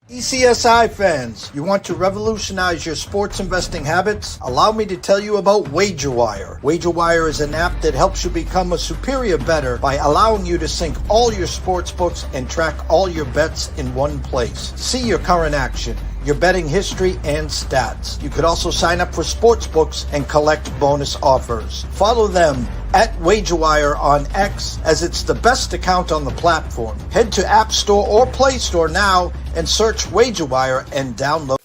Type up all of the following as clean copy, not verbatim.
ECSI fans, you want to revolutionize your sports investing habits? Allow me to tell you about WagerWire. WagerWire is an app that helps you become a superior bettor by allowing you to sync all your sports books and track all your bets in one place. See your current action, your betting history, and stats. You could also sign up for sports books and collect bonus offers. Follow them at WagerWire on X, as it's the best account on the platform. Head to App Store or Play Store now and search WagerWire and download.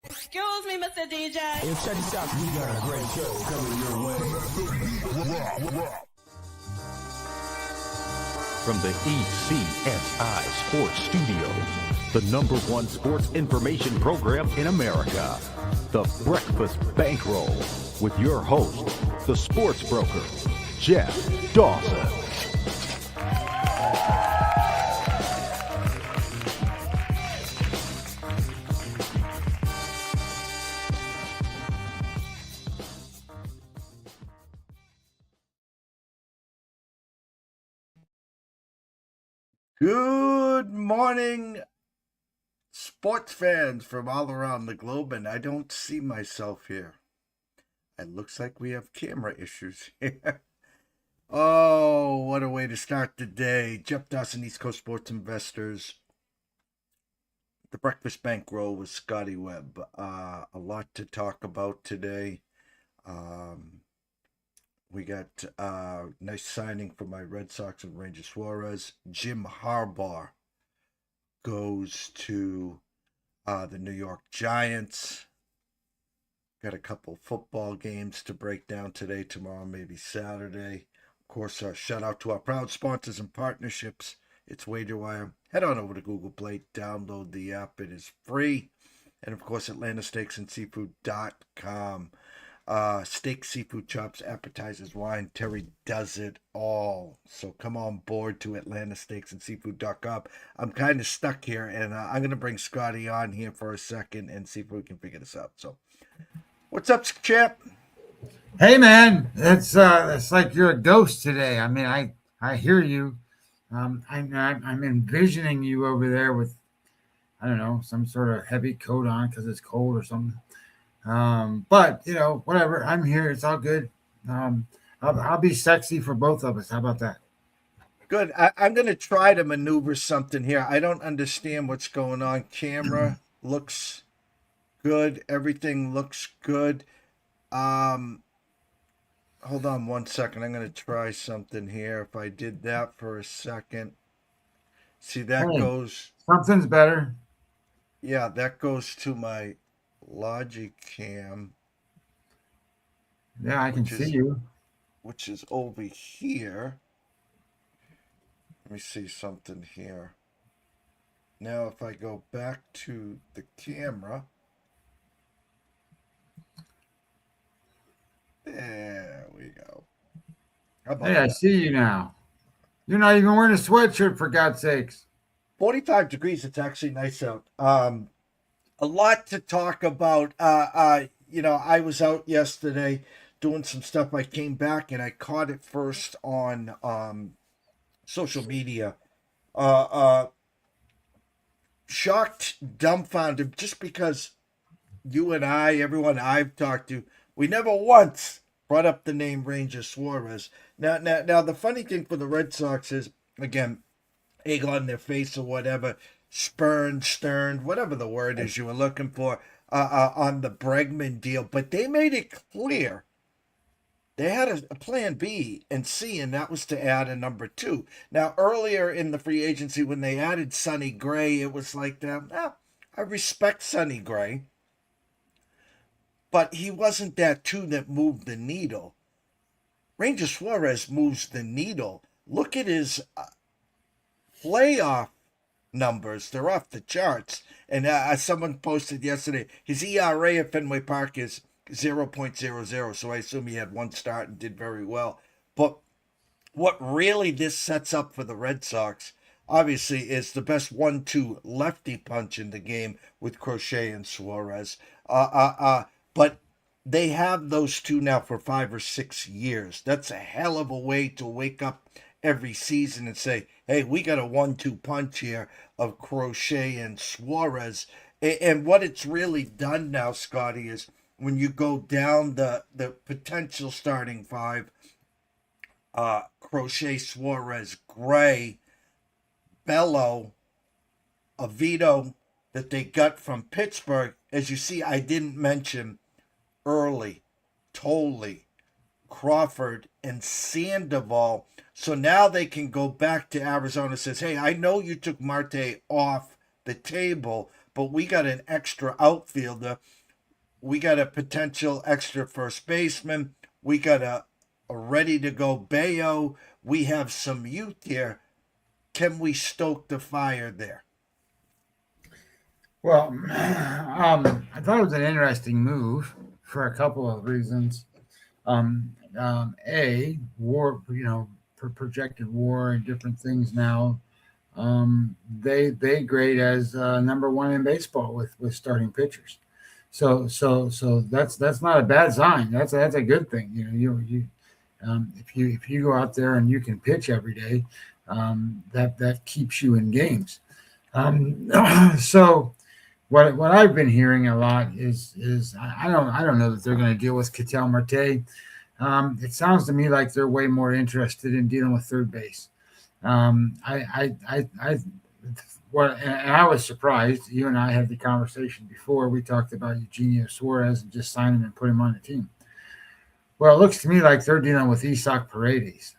Excuse me, Mr. DJ. Hey, check this out. We got a great show coming your way. From the ECSI Sports Studios, the #1 sports information program in America, The Breakfast Bankroll, with your host, the sports broker, Jeff Dawson. Good morning, sports fans from all around the globe, and I don't see myself here. It looks like we have camera issues here. Oh, what a way to start the day. Jeff Dawson, East Coast Sports Investors. The Breakfast Bankroll with Scotty Webb. A lot to talk about today. We got a nice signing from my Red Sox and Ranger Suarez. Jim Harbaugh goes to the New York Giants. Got a couple football games to break down today, tomorrow, maybe Saturday. Of course, shout out to our proud sponsors and partnerships. It's WagerWire. Head on over to Google Play, download the app. It is free. And of course, AtlantaSteaksAndSeafood.com. Steak, seafood, chops, appetizers, wine. Terry does it all. So come on board to AtlantaSteaksAndSeafood.com. I'm kind of stuck here, and I'm going to bring Scotty on here for a second and see if we can figure this out. So, what's up, champ? Hey, man, it's like you're a ghost today. I mean, I hear you. I'm envisioning you over there with, I don't know, some sort of heavy coat on because it's cold or something. But you know, whatever. I'm here. It's all good. I'll be sexy for both of us. How about that? Good. I'm going to try to maneuver something here. I don't understand what's going on. Camera looks good. Everything looks good. Hold on one second. I'm going to try something here. If I did that for a second. See, that goes. Something's better. Yeah, that goes to my Logicam. Yeah, I can see you. Which is over here. Let me see something here. Now, if I go back to the camera. There we go. Hey, I see you now. You're not even wearing a sweatshirt, for God's sakes. 45 degrees. It's actually nice out. A lot to talk about. You know, I was out yesterday doing some stuff. I came back and I caught it first on social media. Shocked, dumbfounded, just because you and I, everyone I've talked to, we never once brought up the name Ranger Suarez. Now, the funny thing for the Red Sox is, again, egg on their face or whatever, stern, whatever the word is you were looking for, on the Bregman deal. But they made it clear they had a plan B and C, and that was to add a number 2. Now, earlier in the free agency, when they added Sonny Gray, it was like, I respect Sonny Gray, but he wasn't that 2 that moved the needle. Ranger Suarez moves the needle. Look at his playoff numbers. They're off the charts. And someone posted yesterday his ERA at Fenway Park is 0.00. So I assume he had one start and did very well. But what really this sets up for the Red Sox, obviously, is the best 1-2 lefty punch in the game with Crochet and Suarez. But they have those two now for 5 or 6 years. That's a hell of a way to wake up every season and say, hey, we got a 1-2 punch here of Crochet and Suarez. And what it's really done now, Scotty, is when you go down the potential starting five, Crochet, Suarez, Gray, Bello, Oviedo that they got from Pittsburgh. As you see, I didn't mention Early, Tolley, Crawford, and Sandoval. So now they can go back to Arizona and says, hey, I know you took Marte off the table, but we got an extra outfielder. We got a potential extra first baseman. We got a ready-to-go Bayo. We have some youth here. Can we stoke the fire there? Well, I thought it was an interesting move for a couple of reasons. War, projected war and different things now. They grade as number one in baseball with starting pitchers. So that's not a bad sign. That's a good thing. If you go out there and you can pitch every day, that keeps you in games. So what I've been hearing a lot is I don't know that they're going to deal with Ketel Marte. It sounds to me like they're way more interested in dealing with third base. And I was surprised. You and I had the conversation before. We talked about Eugenio Suarez and just sign him and put him on the team. Well, it looks to me like they're dealing with Isaac Paredes,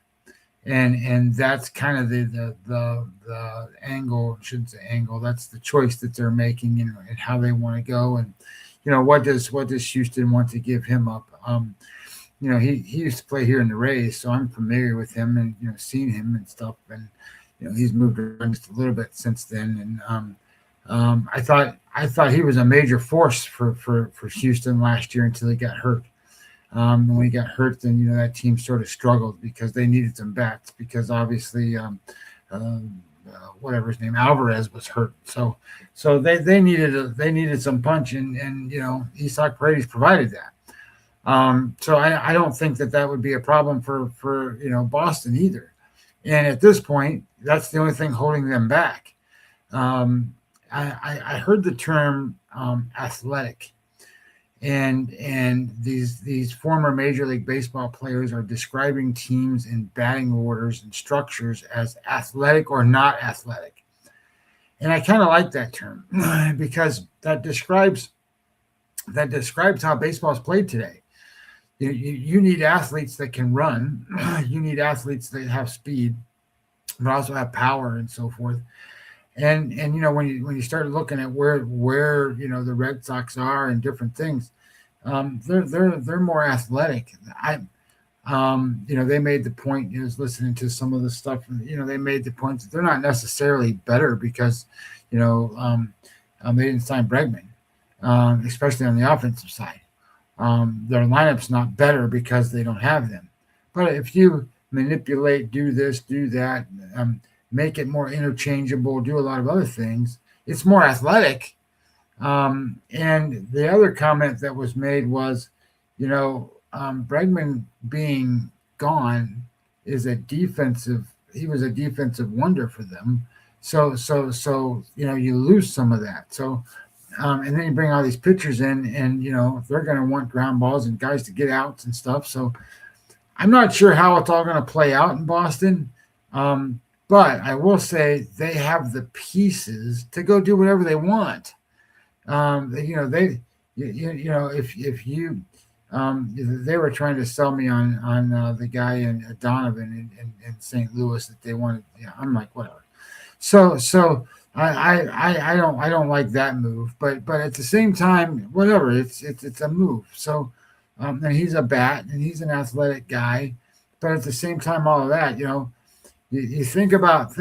and that's kind of the angle. Shouldn't say angle. That's the choice that they're making, and how they want to go, and what does Houston want to give him up? He used to play here in the Rays, so I'm familiar with him and seen him and stuff, and he's moved around just a little bit since then, and I thought he was a major force for Houston last year until he got hurt. When he got hurt, then that team sort of struggled because they needed some bats because obviously whatever his name Alvarez was hurt, so they needed some punch, and Isaac Paredes provided that. So I don't think that would be a problem for Boston either. And at this point, that's the only thing holding them back. I heard the term athletic, and these former Major League Baseball players are describing teams in batting orders and structures as athletic or not athletic. And I kind of like that term because that describes how baseball is played today. You need athletes that can run. You need athletes that have speed, but also have power and so forth. And when you start looking at where the Red Sox are and different things, they're more athletic. They made the point. I was listening to some of the stuff. They made the point that they're not necessarily better because they didn't sign Bregman, especially on the offensive side. Their lineup's not better because they don't have them. But if you manipulate, do this, do that, make it more interchangeable, do a lot of other things, it's more athletic. And the other comment that was made was, Bregman being gone is he was a defensive wonder for them. So you lose some of that. So and then you bring all these pitchers in, and they're going to want ground balls and guys to get outs and stuff. So I'm not sure how it's all going to play out in Boston, but I will say they have the pieces to go do whatever they want. If they were trying to sell me on the guy in Donovan in St. Louis that they wanted, I'm like whatever. So. I don't like that move, but at the same time, whatever, it's a move. So, and he's a bat and he's an athletic guy, but at the same time, all of that, you think about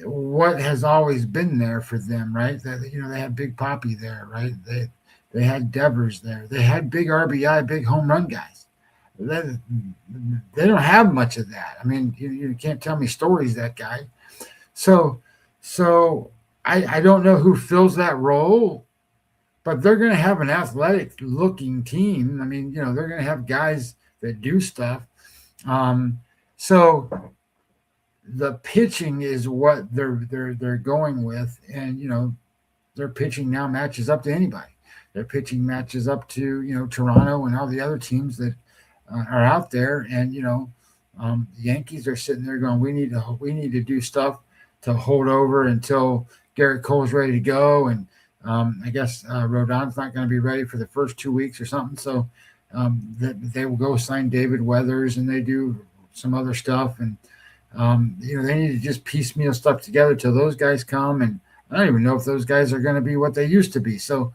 what has always been there for them, right? That they had Big Poppy there, right? They had Devers there. They had big RBI, big home run guys. They don't have much of that. I mean, you can't tell me stories that guy. So I don't know who fills that role, but they're going to have an athletic looking team. I mean, they're going to have guys that do stuff. So the pitching is what they're going with, and their pitching now matches up to anybody. Their pitching matches up to Toronto and all the other teams that are out there, and the Yankees are sitting there going, we need to do stuff to hold over until Garrett Cole's ready to go, and I guess Rodon's not going to be ready for the first 2 weeks or something, so they will go sign David Weathers, and they do some other stuff, and they need to just piecemeal stuff together till those guys come, and I don't even know if those guys are going to be what they used to be. So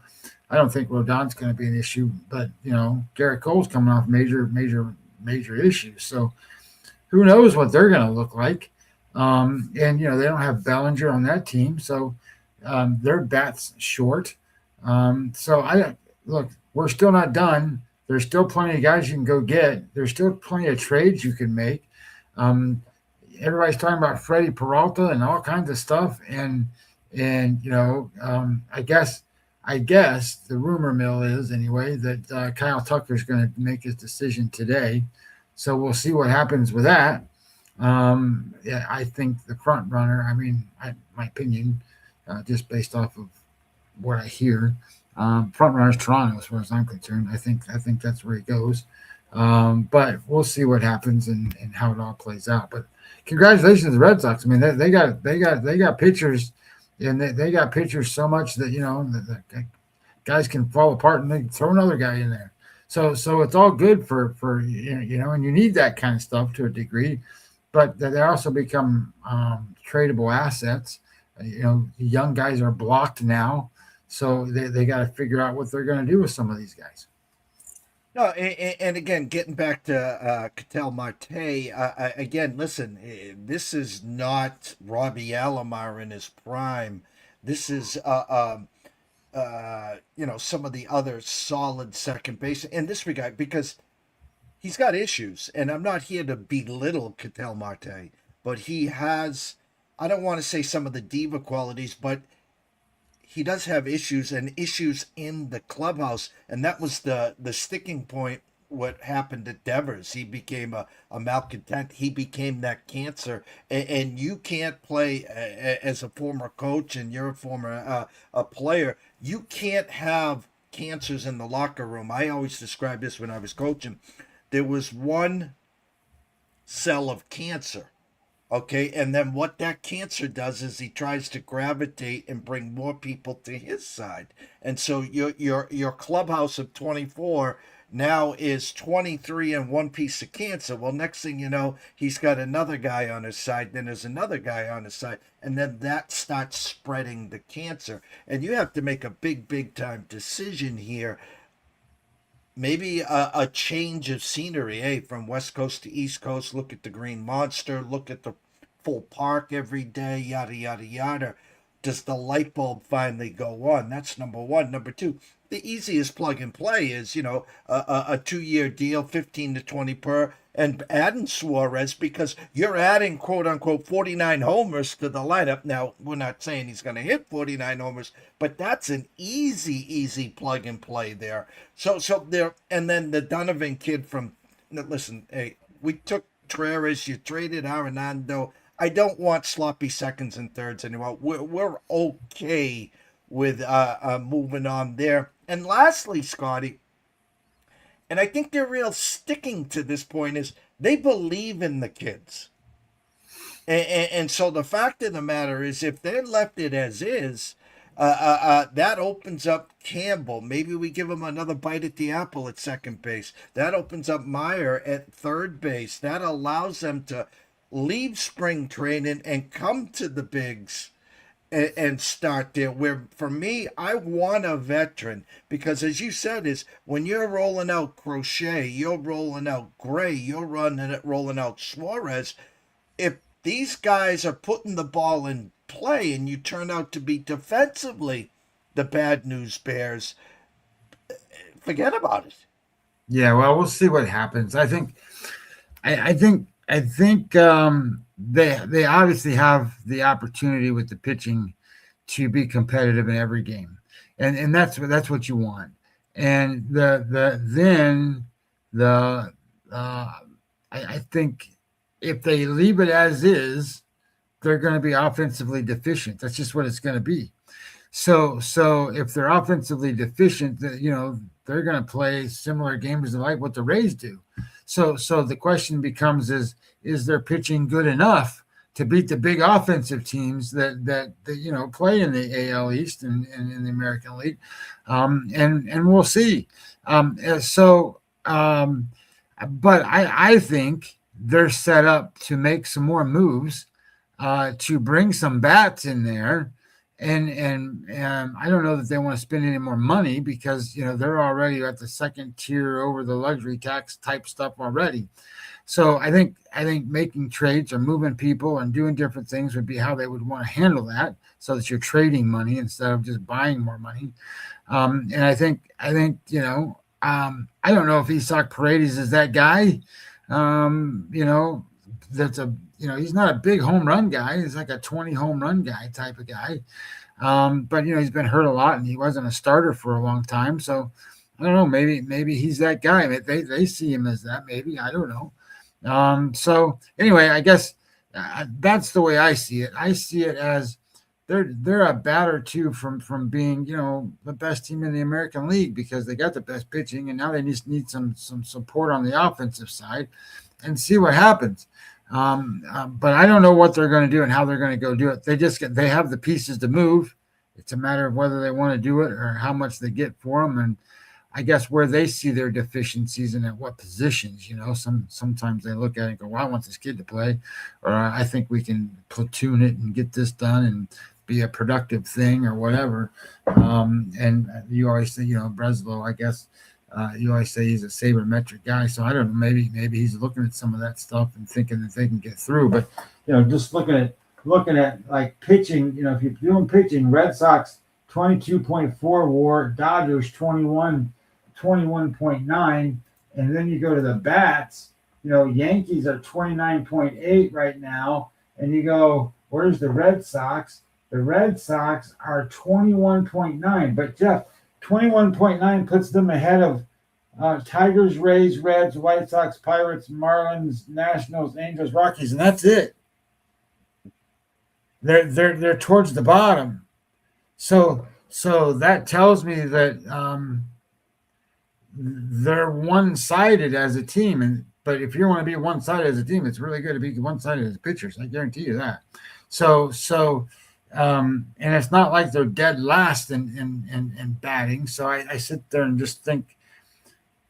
I don't think Rodon's going to be an issue, but Garrett Cole's coming off major issues. So who knows what they're going to look like? And they don't have Bellinger on that team, so their bat's short. So look, we're still not done. There's still plenty of guys you can go get. There's still plenty of trades you can make. Everybody's talking about Freddie Peralta and all kinds of stuff, and I guess the rumor mill is anyway that Kyle Tucker's going to make his decision today. So we'll see what happens with that. I think the front runner. I mean, my opinion, just based off of what I hear, front runner is Toronto, as far as I'm concerned. I think that's where he goes. But we'll see what happens and how it all plays out. But congratulations to the Red Sox. I mean, they got pitchers, and they got pitchers so much that the guys can fall apart and they can throw another guy in there. So it's all good for and you need that kind of stuff to a degree, but they also become tradable assets. Young guys are blocked now, so they got to figure out what they're going to do with some of these guys. No, and again, getting back to Ketel Marte, again, listen, this is not Robbie Alomar in his prime. This is, some of the other solid second base in this regard, because he's got issues, and I'm not here to belittle Ketel Marte, but he has, I don't want to say some of the diva qualities, but he does have issues, and issues in the clubhouse, and that was the sticking point. What happened at Devers? He became a malcontent. He became that cancer, and you can't play as a former coach, and you're a former a player. You can't have cancers in the locker room. I always described this when I was coaching. There was one cell of cancer. Okay, and then what that cancer does is he tries to gravitate and bring more people to his side. And so your clubhouse of 24 now is 23 and one piece of cancer. Well, next thing you know, he's got another guy on his side, then there's another guy on his side, and then that starts spreading the cancer. And you have to make a big time decision here. Maybe a change of scenery, from West Coast to East Coast. Look at the Green Monster. Look at the full park every day, yada, yada, yada. Does the light bulb finally go on? That's number one. Number two, the easiest plug and play is, a 2-year deal, 15 to 20 per, and adding Suarez, because you're adding, quote unquote, 49 homers to the lineup. Now, we're not saying he's going to hit 49 homers, but that's an easy plug and play there. So there, and then the Donovan kid listen, hey, we took Contreras, you traded Arenado. I don't want sloppy seconds and thirds anymore. We're okay with moving on there. And lastly, Scotty, and I think they're real sticking to this point, is they believe in the kids. And so the fact of the matter is, if they left it as is, that opens up Campbell. Maybe we give him another bite at the apple at second base. That opens up Meyer at third base. That allows them to leave spring training and come to the bigs and start there. Where for me, I want a veteran, because as you said, is when you're rolling out Crochet, you're rolling out Gray, you're rolling out Suarez. If these guys are putting the ball in play and you turn out to be defensively the bad news bears, forget about it. Yeah, well, we'll see what happens. I think they obviously have the opportunity with the pitching to be competitive in every game, and that's what you want. And the I think if they leave it as is, they're going to be offensively deficient. That's just what it's going to be. So if they're offensively deficient, they're going to play similar games like what the Rays do. So the question becomes: is their pitching good enough to beat the big offensive teams that play in the AL East and in the American League? And we'll see. But I think they're set up to make some more moves, to bring some bats in there. And I don't know that they want to spend any more money because they're already at the second tier over the luxury tax type stuff already. So I think making trades or moving people and doing different things would be how they would want to handle that, so that you're trading money instead of just buying more money. And I think I don't know if Isaac Paredes is that guy. That's he's not a big home run guy. He's like a 20 home run guy type of guy. But he's been hurt a lot and he wasn't a starter for a long time. So I don't know, maybe he's that guy. They see him as that, maybe, I don't know. So anyway, I guess that's the way I see it. I see it as they're a bat or two from being, the best team in the American League because they got the best pitching and now they just need some support on the offensive side and see what happens. But I don't know what they're going to do and how they're going to go do it. They have the pieces to move. It's a matter of whether they want to do it or how much they get for them. And I guess where they see their deficiencies and at what positions, sometimes they look at it and go, well, I want this kid to play, or I think we can platoon it and get this done and be a productive thing or whatever. And you always say, Breslow, I guess, you always say he's a sabermetric guy. So I don't know, maybe he's looking at some of that stuff and thinking that they can get through. But, just looking at like pitching, if you're doing pitching, Red Sox 22.4 WAR, Dodgers 21.9, and then you go to the bats, Yankees are 29.8 right now, and you go, where's the Red Sox? The Red Sox are 21.9, but Jeff, 21.9 puts them ahead of Tigers, Rays, Reds, White Sox, Pirates, Marlins, Nationals, Angels, Rockies, and that's it. They're towards the bottom. So that tells me that they're one-sided as a team. But if you want to be one-sided as a team, it's really good to be one-sided as pitchers. I guarantee you that. And it's not like they're dead last in batting. So I sit there and just think,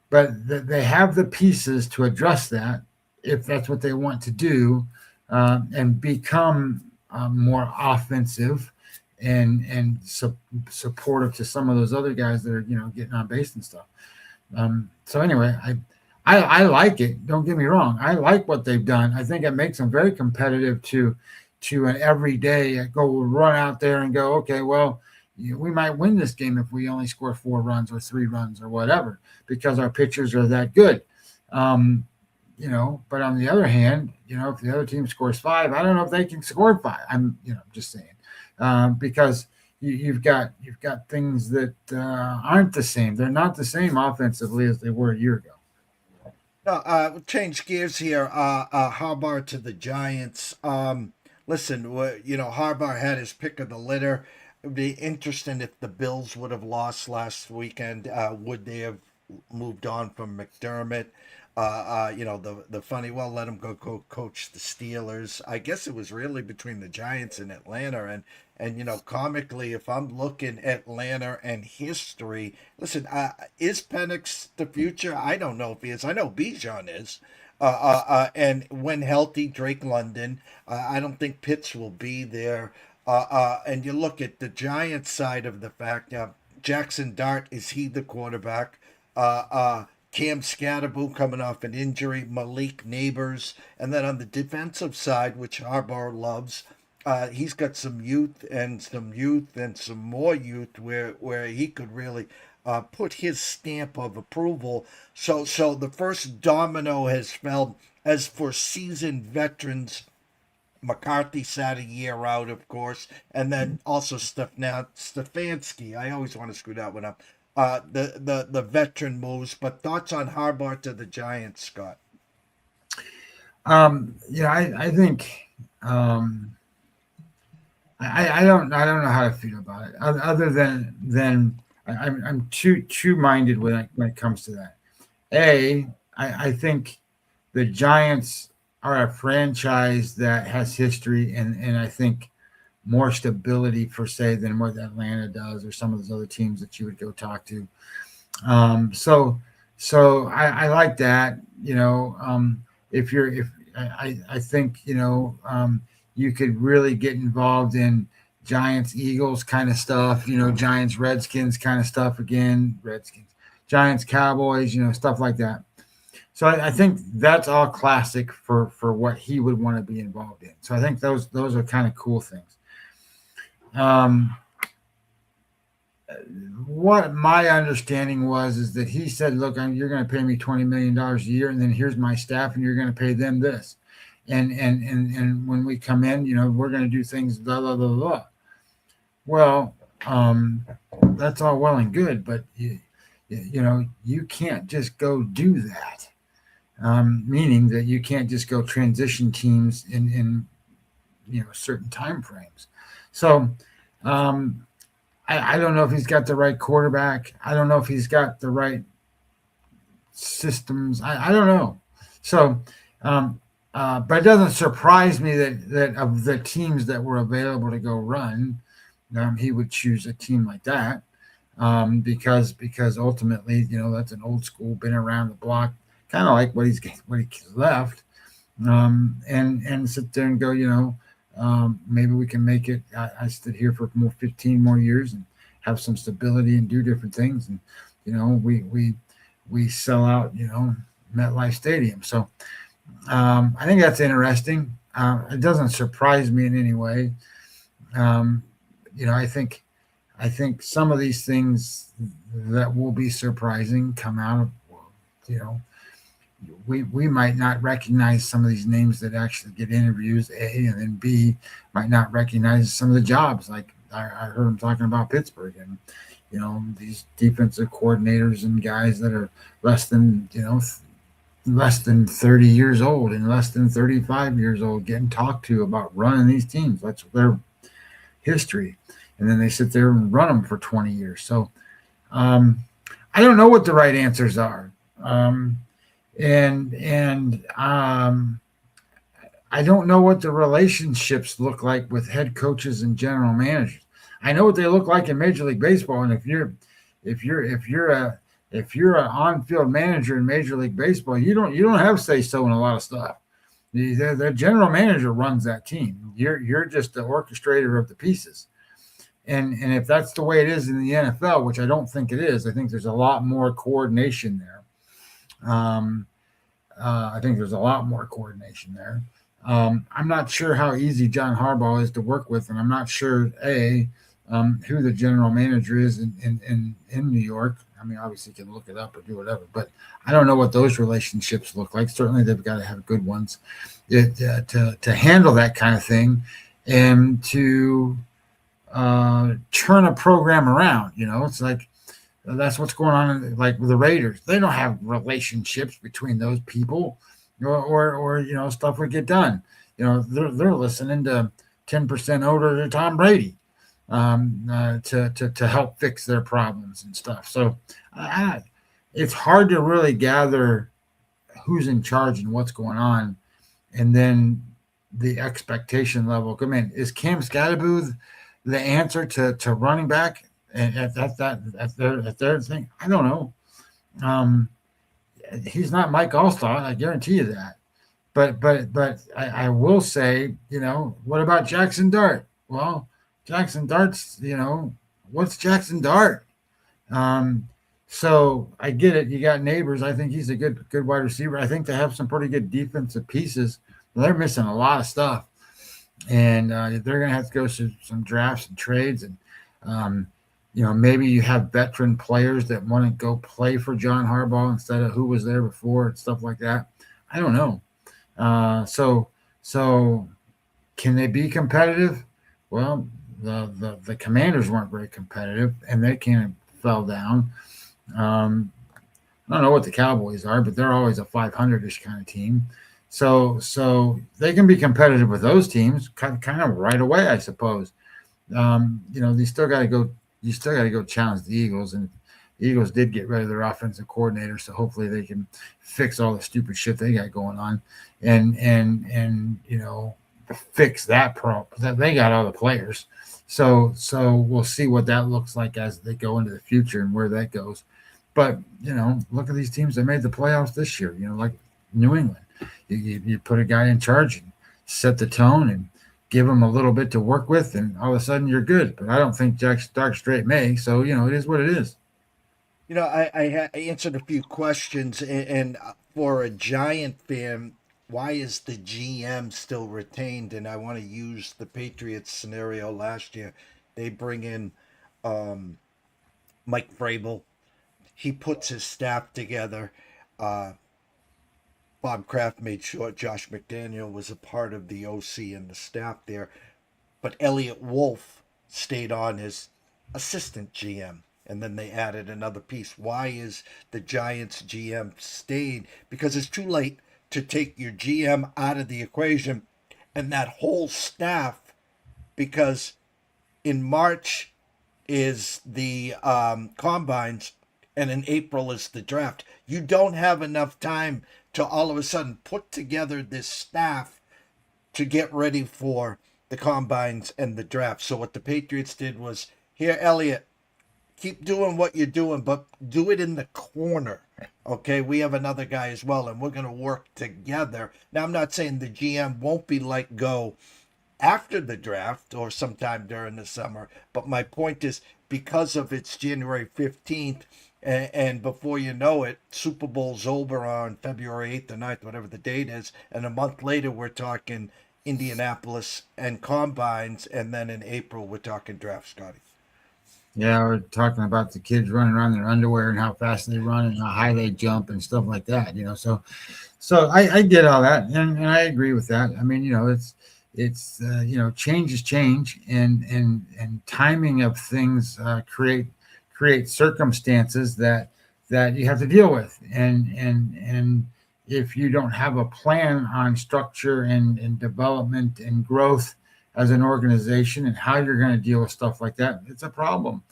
but they have the pieces to address that if that's what they want to do, and become more offensive and supportive to some of those other guys that are getting on base and stuff. So anyway, I like it. Don't get me wrong. I like what they've done. I think it makes them very competitive to an everyday go run out there and go, okay, well, we might win this game if we only score 4 runs or 3 runs or whatever, because our pitchers are that good. But on the other hand, if the other team scores 5, I don't know if they can score 5. I'm, just saying, because you've got things that aren't the same. They're not the same offensively as they were a year ago. No, change gears here. Harbaugh to the Giants. Listen, Harbaugh had his pick of the litter. It would be interesting if the Bills would have lost last weekend. Would they have moved on from McDermott? The funny, well, let him go coach the Steelers. I guess it was really between the Giants and Atlanta. And comically, if I'm looking at Atlanta and history, listen, is Penix the future? I don't know if he is. I know Bijan is. And when healthy, Drake London. I don't think Pitts will be there. And you look at the Giants side of the fact, Jackson Dart, is he the quarterback? Cam Scatterboo coming off an injury, Malik Neighbors, and then on the defensive side, which Harbaugh loves, he's got some youth and some more youth where he could really put his stamp of approval. So the first domino has fell. As for seasoned veterans, McCarthy sat a year out, of course, and then also Stefanski. I always want to screw that one up. The veteran moves, but thoughts on Harbaugh to the Giants, Scott? I think I don't know how to feel about it. Other than I'm too minded when it comes to that. I think the Giants are a franchise that has history and I think more stability per se than what Atlanta does or some of those other teams that you would go talk to. So I like that. I think you could really get involved in Giants Eagles kind of stuff. Giants Redskins kind of stuff again. Redskins Giants Cowboys. Stuff like that. So I think that's all classic for what he would want to be involved in. So I think those are kind of cool things. What my understanding is that he said, look, you're going to pay me $20 million a year, and then here's my staff, and you're going to pay them this. And when we come in, we're going to do things, blah, blah, blah, blah. Well, that's all well and good, but you can't just go do that. Meaning that you can't just go transition teams in certain time frames. So I don't know if he's got the right quarterback. I don't know if he's got the right systems. I don't know. So, but it doesn't surprise me that of the teams that were available to go run, he would choose a team like that because ultimately, that's an old school, been around the block, kind of like what he left, and sit there and go, maybe we can make it. I stood here for 15 more years and have some stability and do different things. And, we sell out, MetLife Stadium. So I think that's interesting. It doesn't surprise me in any way. I think some of these things that will be surprising come out of, we might not recognize some of these names that actually get interviews, A, and then B, might not recognize some of the jobs. Like I heard him talking about Pittsburgh and, these defensive coordinators and guys that are less than 30 years old and less than 35 years old getting talked to about running these teams. That's their history. And then they sit there and run them for 20 years. So I don't know what the right answers are. And I don't know what the relationships look like with head coaches and general managers. I know what they look like in Major League Baseball, and if you're an on-field manager in Major League Baseball, you don't have say so in a lot of stuff. The general manager runs that team. You're just the orchestrator of the pieces. And if that's the way it is in the NFL, which I don't think it is, I think there's a lot more coordination there. I think there's a lot more coordination there. I'm not sure how easy John Harbaugh is to work with, and I'm not sure who the general manager is in New York. I mean, obviously you can look it up or do whatever, but I don't know what those relationships look like. Certainly they've got to have good ones to handle that kind of thing and to turn a program around. It's like that's what's going on like with the Raiders. They don't have relationships between those people or stuff would get done. They're listening to 10% older than Tom Brady to help fix their problems and stuff. So it's hard to really gather who's in charge and what's going on. And then the expectation level. Come in. Is Cam Scatterboo the answer to running back at their thing? I don't know. He's not Mike Allstott. I guarantee you that. But I will say, what about Jackson Dart? Well, Jackson Dart's, what's Jackson Dart? So I get it. You got Neighbors. I think he's a good wide receiver. I think they have some pretty good defensive pieces. They're missing a lot of stuff, and they're going to have to go through some drafts and trades, and maybe you have veteran players that want to go play for John Harbaugh instead of who was there before and stuff like that. I don't know. So can they be competitive? Well, the Commanders weren't very competitive, and they kind of fell down. I don't know what the Cowboys are, but they're always a 500-ish kind of team. So they can be competitive with those teams kind of right away, I suppose. You still got to go. You still got to go challenge the Eagles, and the Eagles did get rid of their offensive coordinator, so hopefully they can fix all the stupid shit they got going on, and fix that problem. That they got all the players, so we'll see what that looks like as they go into the future and where that goes. But look at these teams that made the playoffs this year. Like New England, you put a guy in charge and set the tone and give them a little bit to work with, and all of a sudden you're good. But I don't think Jack Stark straight may. So it is what it is. I answered a few questions, and for a Giant fan, why is the GM still retained? And I want to use the Patriots scenario last year. They bring in Mike Vrabel. He puts his staff together. Bob Kraft made sure Josh McDaniel was a part of the OC and the staff there. But Elliott Wolf stayed on as assistant GM. And then they added another piece. Why is the Giants GM stayed? Because it's too late to take your GM out of the equation and that whole staff, because in March is the combines and in April is the draft. You don't have enough time to all of a sudden put together this staff to get ready for the combines and the draft. So what the Patriots did was, here, Elliott, keep doing what you're doing, but do it in the corner. Okay, we have another guy as well, and we're going to work together. Now, I'm not saying the GM won't be let go after the draft or sometime during the summer, but my point is, because of it's January 15th, and before you know it, Super Bowl's over on February 8th or 9th, whatever the date is, and a month later we're talking Indianapolis and combines, and then in April we're talking draft, Scotty. Yeah, we're talking about the kids running around in their underwear and how fast they run and how high they jump and stuff like that. So I get all that, and I agree with that. I mean, it's change is change, and timing of things create circumstances that you have to deal with, and if you don't have a plan on structure and development and growth as an organization and how you're going to deal with stuff like that, it's a problem.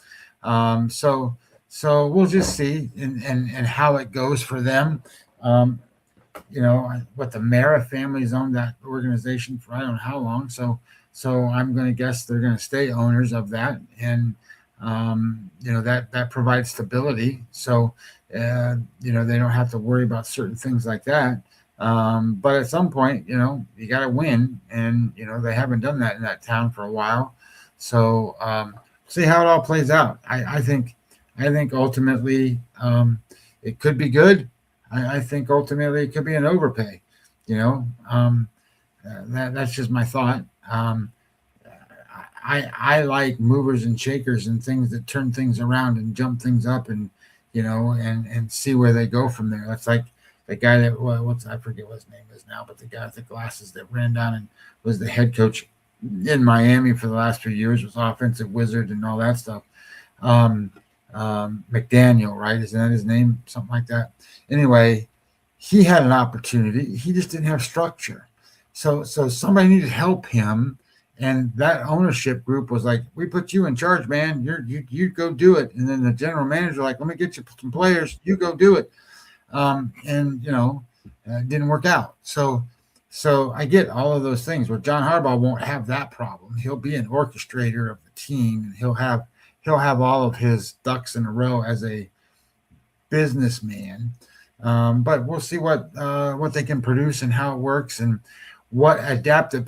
So we'll just see and how it goes for them. What the Mara family's owned that organization for I don't know how long. So I'm going to guess they're going to stay owners of that, and that provides stability. So they don't have to worry about certain things like that. But at some point, you got to win, and they haven't done that in that town for a while. So see how it all plays out. I think ultimately it could be good. I think ultimately it could be an overpay. That's just my thought. I like movers and shakers and things that turn things around and jump things up, and and see where they go from there. That's like the guy that I forget what his name is now, but the guy with the glasses that ran down and was the head coach in Miami for the last few years, was offensive wizard and all that stuff. McDaniel, right? Isn't that his name? Something like that. Anyway, he had an opportunity. He just didn't have structure. So somebody needed to help him. And that ownership group was like, we put you in charge, man. You go do it. And then the general manager like, let me get you some players. You go do it. It didn't work out. So I get all of those things. Well, John Harbaugh won't have that problem. He'll be an orchestrator of the team, and he'll have all of his ducks in a row as a businessman. But we'll see what they can produce and how it works, and what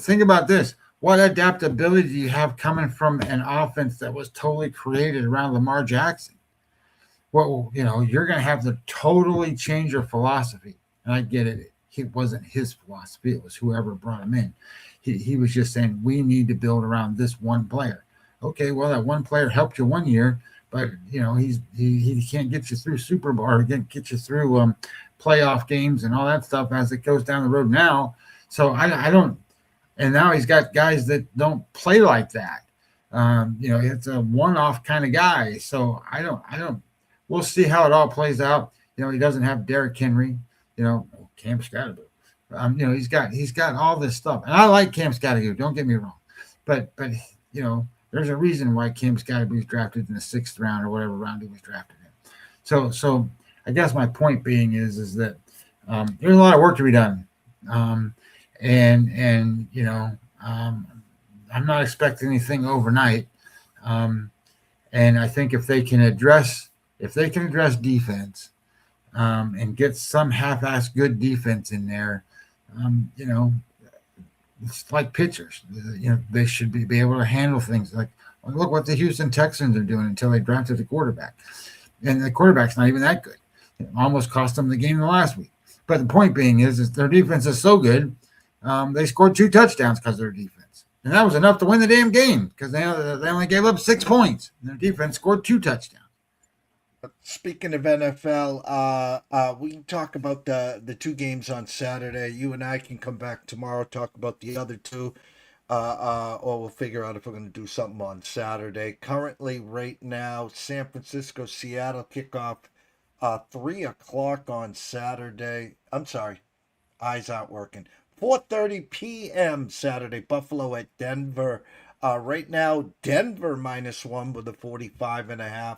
think about this. What adaptability do you have coming from an offense that was totally created around Lamar Jackson? well, you're going to have to totally change your philosophy. And I get it. It wasn't his philosophy. It was whoever brought him in. He was just saying, we need to build around this one player. Okay, well, that one player helped you one year, but he can't get you through Super Bowl or get you through playoff games and all that stuff as it goes down the road now. So I don't. And now he's got guys that don't play like that. It's a one-off kind of guy. So I don't. We'll see how it all plays out. He doesn't have Derrick Henry. Cam Scottaboo. He's got all this stuff, and I like Cam Scottaboo. Don't get me wrong, but there's a reason why Cam Scottaboo was drafted in the 6th round or whatever round he was drafted in. So I guess my point being is that there's a lot of work to be done, and I'm not expecting anything overnight, and I think if they can address defense. And get some half-assed good defense in there, it's like pitchers. They should be able to handle things. Like, look what the Houston Texans are doing until they drafted the quarterback. And the quarterback's not even that good. It almost cost them the game the last week. But the point being is their defense is so good, they scored 2 touchdowns because of their defense. And that was enough to win the damn game because they only gave up 6 points. And their defense scored 2 touchdowns. Speaking of NFL, we can talk about the 2 games on Saturday. You and I can come back tomorrow, talk about the other 2, or we'll figure out if we're going to do something on Saturday. Currently, right now, San Francisco, Seattle kickoff 3 o'clock on Saturday. I'm sorry, eyes aren't working. 4:30 p.m. Saturday, Buffalo at Denver. Right now, Denver -1 with a 45.5.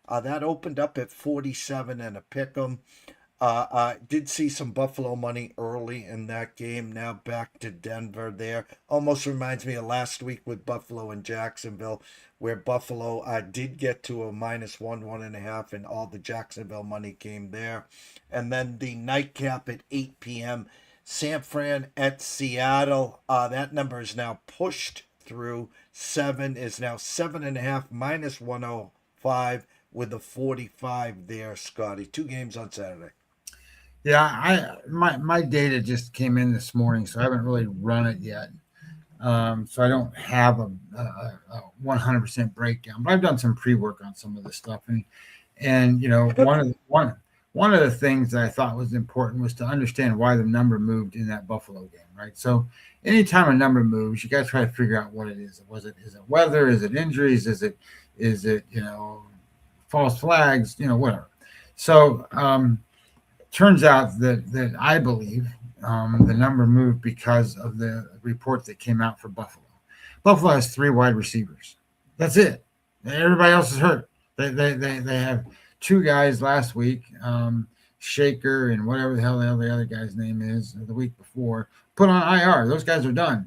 That opened up at 47 and a pick'em. Did see some Buffalo money early in that game. Now back to Denver there. Almost reminds me of last week with Buffalo and Jacksonville, where Buffalo did get to a -1, 1.5, and all the Jacksonville money came there. And then the nightcap at 8 p.m. San Fran at Seattle. That number is now pushed through. 7 is now 7.5 -105. With the 45 there, Scotty. 2 games on Saturday. Yeah, my data just came in this morning, so I haven't really run it yet. So I don't have a 100% breakdown, but I've done some pre-work on some of this stuff, and one of the things that I thought was important was to understand why the number moved in that Buffalo game, right? So anytime a number moves, you got to try to figure out what it is. Is it weather? Is it injuries? Is it false flags, whatever. So turns out that I believe the number moved because of the report that came out for Buffalo. Buffalo has 3 wide receivers. That's it. Everybody else is hurt. They have 2 guys last week, Shaker and whatever the hell the other guy's name is, the week before, put on IR. Those guys are done.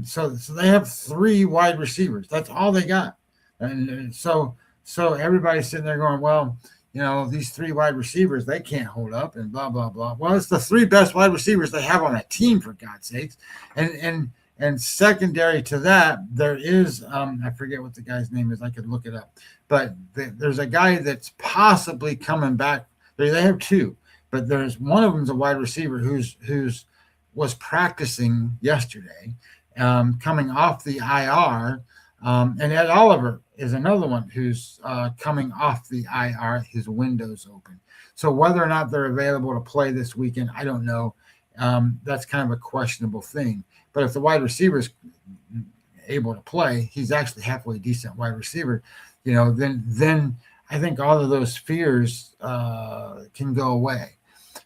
So they have 3 wide receivers. That's all they got. And so everybody's sitting there going, well, these 3 wide receivers, they can't hold up and blah, blah, blah. Well, it's the 3 best wide receivers they have on that team, for God's sakes. And secondary to that, there is, I forget what the guy's name is. I could look it up. But there's a guy that's possibly coming back. They have 2, but there's one of them's a wide receiver who's was practicing yesterday, coming off the IR. And Ed Oliver is another one who's coming off the IR. His window's open. So whether or not they're available to play this weekend, I don't know. That's kind of a questionable thing. But if the wide receiver is able to play, he's actually halfway decent wide receiver, then I think all of those fears can go away.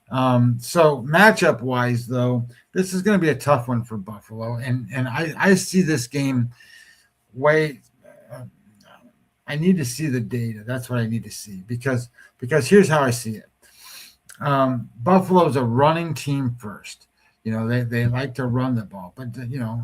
So matchup-wise, though, this is going to be a tough one for Buffalo. And I see this game I need to see the data. That's what I need to see because here's how I see it. Buffalo's a running team first. They like to run the ball, but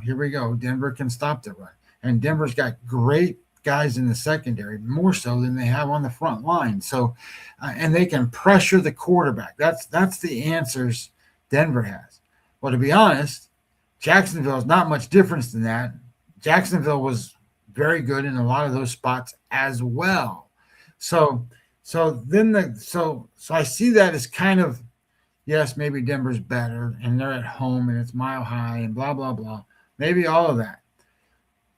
here we go. Denver can stop the run, and Denver's got great guys in the secondary, more so than they have on the front line. So, and they can pressure the quarterback. That's the answers Denver has. Well, to be honest, Jacksonville is not much difference than that. Jacksonville was very good in a lot of those spots as well. So so I see that as kind of, yes, maybe Denver's better and they're at home and it's Mile High and blah blah blah. Maybe all of that.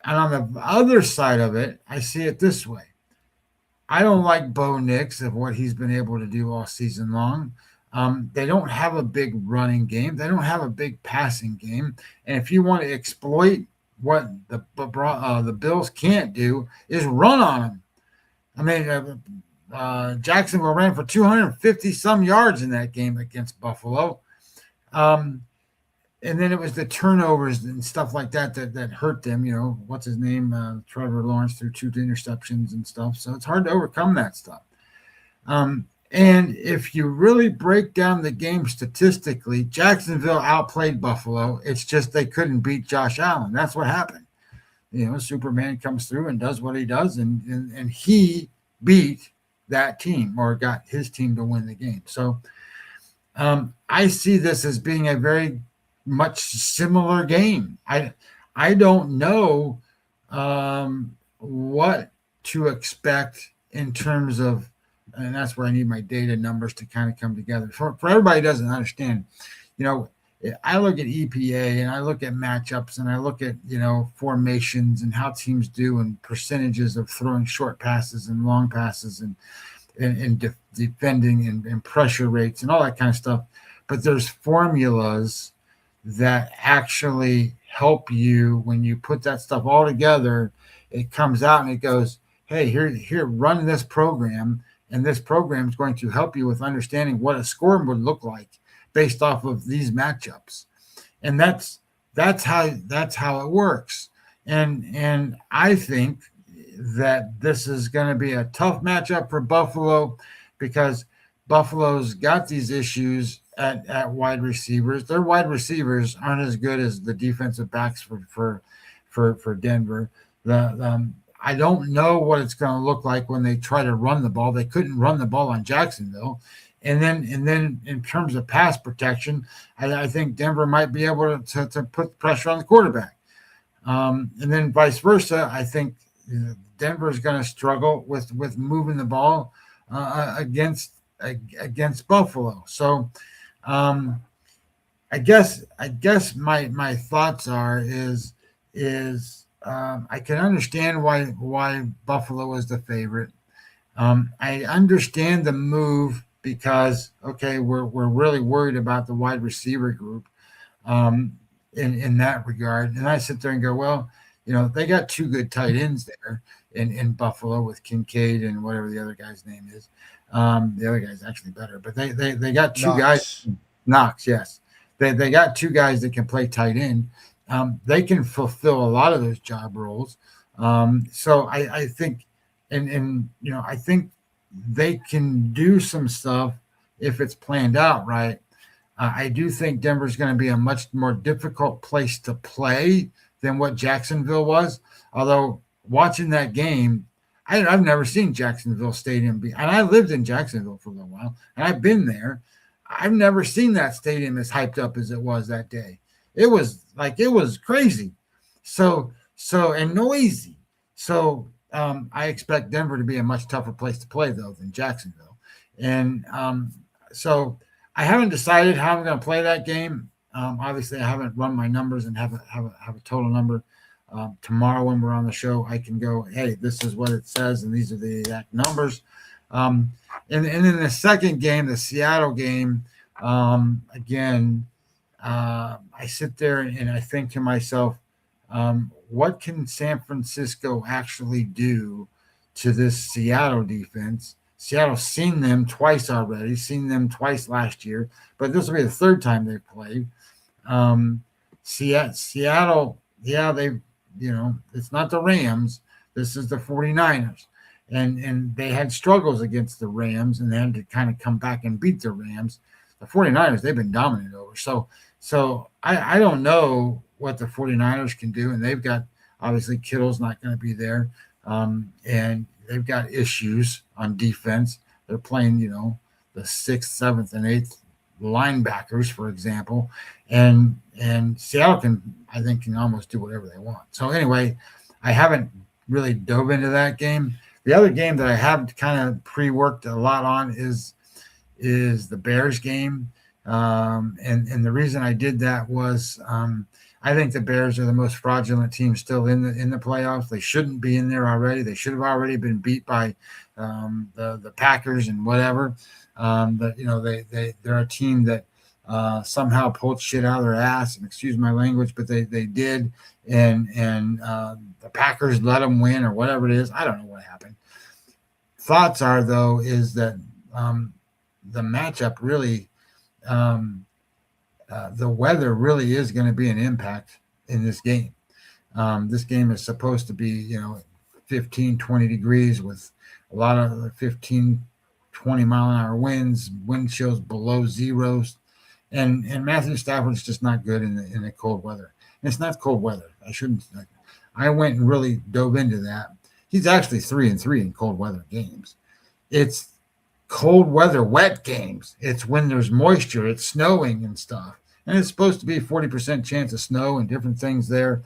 And on the other side of it, I see it this way. I don't like Bo Nix of what he's been able to do all season long. They don't have a big running game. They don't have a big passing game. And if you want to exploit what the Bills can't do, is run on them. I mean, Jacksonville ran for 250 some yards in that game against Buffalo. And then it was the turnovers and stuff like that hurt them. What's his name? Trevor Lawrence threw 2 interceptions and stuff. So it's hard to overcome that stuff. And if you really break down the game statistically, Jacksonville outplayed Buffalo. It's just they couldn't beat Josh Allen. That's what happened. Superman comes through and does what he does, and he beat that team or got his team to win the game. So I see this as being a very much similar game. I don't know what to expect in terms of, and that's where I need my data numbers to kind of come together. For everybody who doesn't understand, I look at EPA and I look at matchups and I look at, formations and how teams do and percentages of throwing short passes and long passes and defending and pressure rates and all that kind of stuff. But there's formulas that actually help you when you put that stuff all together. It comes out and it goes, hey, here, run this program. And this program is going to help you with understanding what a score would look like based off of these matchups. And that's how it works. And I think that this is going to be a tough matchup for Buffalo because Buffalo's got these issues at wide receivers. Their wide receivers aren't as good as the defensive backs for Denver. I don't know what it's going to look like when they try to run the ball. They couldn't run the ball on Jacksonville. And then in terms of pass protection, I think Denver might be able to put pressure on the quarterback. And then vice versa, I think Denver is going to struggle with moving the ball against Buffalo. So I guess my thoughts is I can understand why Buffalo is the favorite. I understand the move because, okay, we're really worried about the wide receiver group in that regard. And I sit there and go, well, they got 2 good tight ends there in Buffalo with Kincaid and whatever the other guy's name is. The other guy's actually better, but they got 2 guys. Knox, yes. They got 2 guys that can play tight end. They can fulfill a lot of those job roles. So I think, I think they can do some stuff if it's planned out right. I do think Denver's going to be a much more difficult place to play than what Jacksonville was. Although watching that game, I've never seen Jacksonville Stadium be, and I lived in Jacksonville for a little while, and I've been there. I've never seen that stadium as hyped up as it was that day. It was crazy. So and noisy. So I expect Denver to be a much tougher place to play though than Jacksonville. And so I haven't decided how I'm going to play that game. Obviously I haven't run my numbers and have a total number. Tomorrow when we're on the show, I can go, hey, this is what it says and these are the exact numbers. And in the second game, the Seattle game, again, I sit there and I think to myself, what can San Francisco actually do to this Seattle defense? Seattle's seen them twice already, seen them twice last year, but this will be the 3rd time they've played. Seattle, yeah, it's not the Rams. This is the 49ers. And they had struggles against the Rams and they had to kind of come back and beat the Rams. The 49ers, they've been dominant over. So I don't know what the 49ers can do. And they've got, obviously, Kittle's not going to be there. And they've got issues on defense. They're playing, the 6th, 7th, and 8th linebackers, for example. And Seattle can almost do whatever they want. So anyway, I haven't really dove into that game. The other game that I have kind of pre-worked a lot on is the Bears game. And the reason I did that was I think the Bears are the most fraudulent team still in the playoffs. They shouldn't be in there already. They should have already been beat by the Packers and whatever. But they're a team that somehow pulled shit out of their ass, and excuse my language, but they did, and the Packers let them win or whatever it is. I don't know what happened. Thoughts are though is that the matchup really. The weather really is going to be an impact in this game. This game is supposed to be, 15, 20 degrees with a lot of 15, 20 mile an hour winds, wind chills below zeros. And Matthew Stafford's just not good in the cold weather. And it's not cold weather. I went and really dove into that. He's actually 3-3 in cold weather games. It's cold weather, wet games. It's when there's moisture, it's snowing and stuff. And it's supposed to be 40% chance of snow and different things there.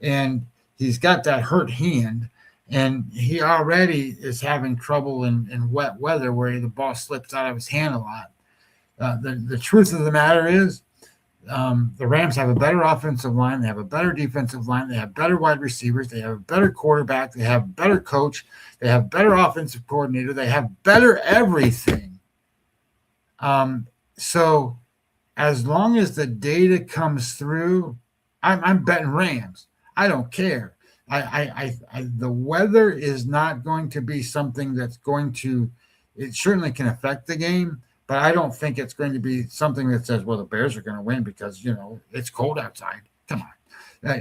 And he's got that hurt hand, and he already is having trouble in wet weather where the ball slips out of his hand a lot. The truth of the matter is the Rams have a better offensive line. They have a better defensive line. They have better wide receivers. They have a better quarterback. They have a better coach. They have better offensive coordinator. They have better everything. So as long as the data comes through, I'm betting Rams. I don't care. The weather is not going to be something that's going to. It certainly can affect the game, but I don't think it's going to be something that says, well, the Bears are going to win because, it's cold outside. Come on.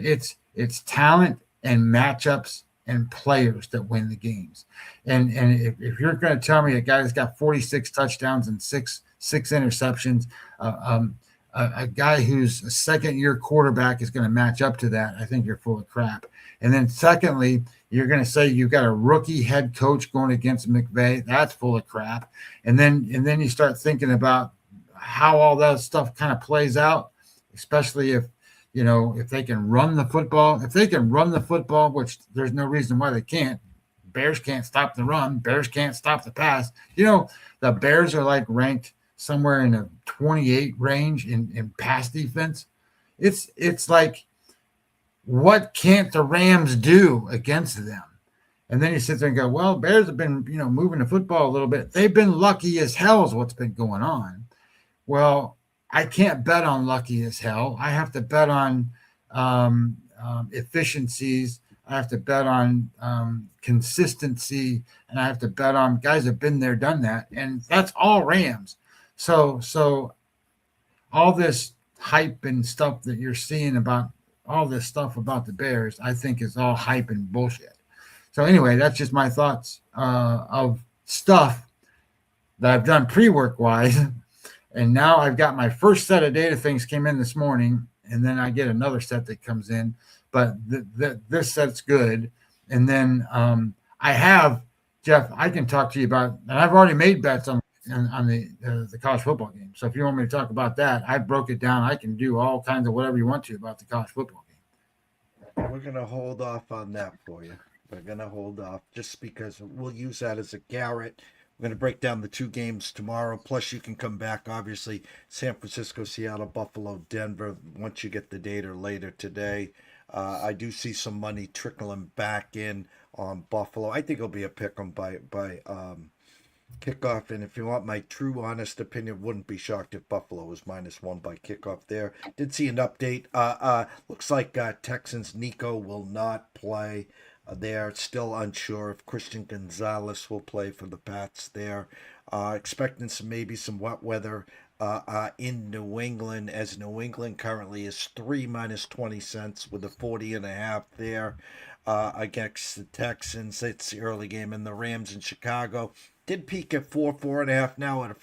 It's talent and matchups and players that win the games. And if you're going to tell me a guy that's got 46 touchdowns and six interceptions, a guy who's a second-year quarterback is going to match up to that, I think you're full of crap. And then secondly, you're going to say you've got a rookie head coach going against McVay. That's full of crap. And then you start thinking about how all that stuff kind of plays out, especially if they can run the football. If they can run the football, which there's no reason why they can't. Bears can't stop the run. Bears can't stop the pass. The Bears are like ranked somewhere in the 28 range in pass defense. It's like, what can't the Rams do against them? And then you sit there and go, well, Bears have been, moving the football a little bit. They've been lucky as hell is what's been going on. Well, I can't bet on lucky as hell. I have to bet on efficiencies. I have to bet on consistency, and I have to bet on guys have been there, done that, and that's all Rams. So all this hype and stuff that you're seeing about all this stuff about the Bears, I think is all hype and bullshit. So anyway, that's just my thoughts of stuff that I've done pre-work wise. And now I've got my first set of data things came in this morning, and then I get another set that comes in. But this set's good. And then I have, Jeff, I can talk to you about, and I've already made bets on the college football game. So if you want me to talk about that, I broke it down. I can do all kinds of whatever you want to about the college football game. We're going to hold off on that for you. We're going to hold off just because we'll use that as a carrot. We're going to break down the two games tomorrow. Plus, you can come back, obviously, San Francisco, Seattle, Buffalo, Denver, once you get the data later today. I do see some money trickling back in on Buffalo. I think it'll be a pick 'em by kickoff. And if you want my true, honest opinion, wouldn't be shocked if Buffalo was -1 by kickoff there. Did see an update. Looks like Texans Nico will not play. They're still unsure if Christian Gonzalez will play for the Pats there. Expecting maybe some wet weather in New England, as New England currently is 3 -20 cents with a 40.5 there against the Texans. It's the early game, and the Rams in Chicago did peak at 4.5, now at a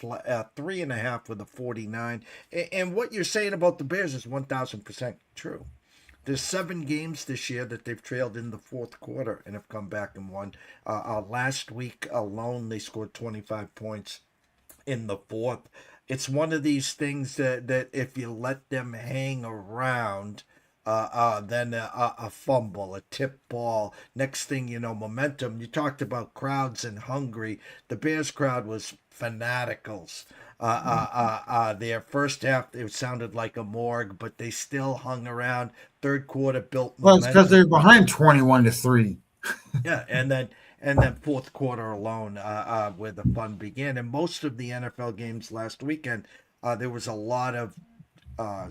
3.5 with a 49. And what you're saying about the Bears is 1,000% true. There's 7 games this year that they've trailed in the fourth quarter and have come back and won. Last week alone, they scored 25 points in the fourth. It's one of these things that if you let them hang around, then a fumble, a tip ball. Next thing you know, momentum. You talked about crowds and hungry. The Bears crowd was fanaticals. Their first half, it sounded like a morgue, but they still hung around. Third quarter built Well, it's because momentum. they're behind 21-3. Yeah, and then fourth quarter alone, where the fun began. And most of the NFL games last weekend, there was a lot of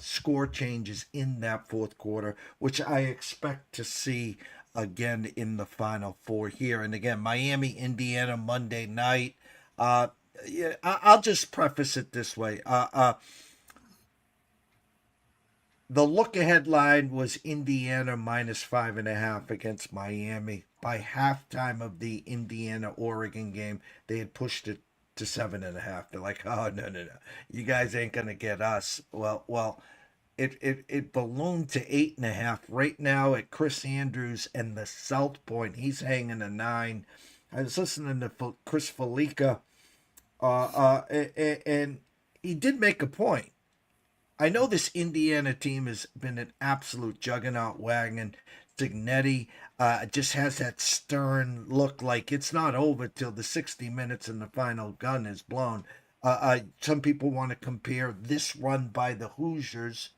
score changes in that fourth quarter, which I expect to see again in the Final Four here. And again, Miami, Indiana, Monday night. Yeah, I'll just preface it this way. The look ahead line was Indiana -5.5 against Miami. By halftime of the Indiana Oregon game, they had pushed it to 7.5. They're like, oh no, you guys ain't gonna get us. Well, it ballooned to 8.5 right now at Chris Andrews and the South Point. He's hanging a 9. I was listening to Chris Felica, and he did make a point. I know this Indiana team has been an absolute juggernaut wagon. Signetti just has that stern look, like it's not over till the 60 minutes and the final gun is blown. Some people want to compare this run by the Hoosiers,